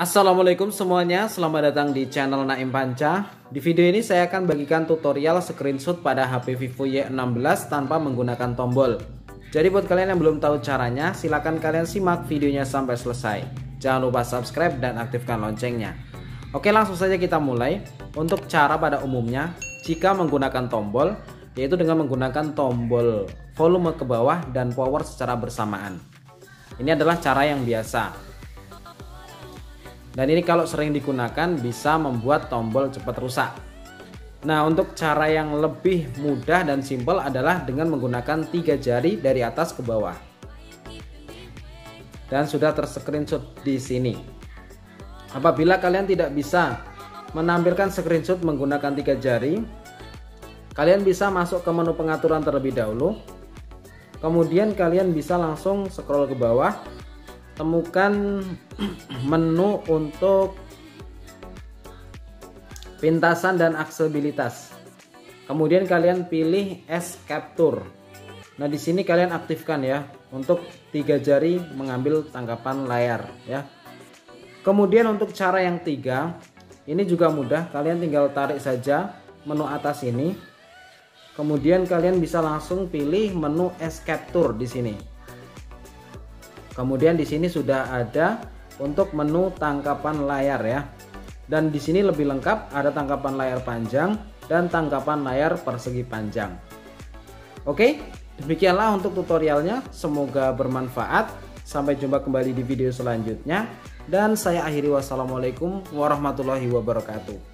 Assalamualaikum semuanya, selamat datang di channel Naim Panca. Di video ini saya akan bagikan tutorial screenshot pada HP Vivo Y16 tanpa menggunakan tombol. Jadi buat kalian yang belum tahu caranya, silahkan kalian simak videonya sampai selesai. Jangan lupa subscribe dan aktifkan loncengnya. Oke, langsung saja kita mulai. Untuk cara pada umumnya, jika menggunakan tombol, yaitu dengan menggunakan tombol volume ke bawah dan power secara bersamaan. Ini adalah cara yang biasa. Dan ini kalau sering digunakan bisa membuat tombol cepat rusak. Nah, untuk cara yang lebih mudah dan simpel adalah dengan menggunakan 3 jari dari atas ke bawah. Dan sudah terscreenshot di sini. Apabila kalian tidak bisa menampilkan screenshot menggunakan 3 jari, kalian bisa masuk ke menu pengaturan terlebih dahulu. Kemudian kalian bisa langsung scroll ke bawah. Temukan menu untuk pintasan dan aksesibilitas. Kemudian kalian pilih S Capture. Nah, di sini kalian aktifkan ya untuk 3 jari mengambil tangkapan layar ya. Kemudian untuk cara yang 3, ini juga mudah. Kalian tinggal tarik saja menu atas ini. Kemudian kalian bisa langsung pilih menu S Capture di sini. Kemudian di sini sudah ada untuk menu tangkapan layar ya. Dan di sini lebih lengkap, ada tangkapan layar panjang dan tangkapan layar persegi panjang. Oke, demikianlah untuk tutorialnya. Semoga bermanfaat. Sampai jumpa kembali di video selanjutnya. Dan saya akhiri, wassalamualaikum warahmatullahi wabarakatuh.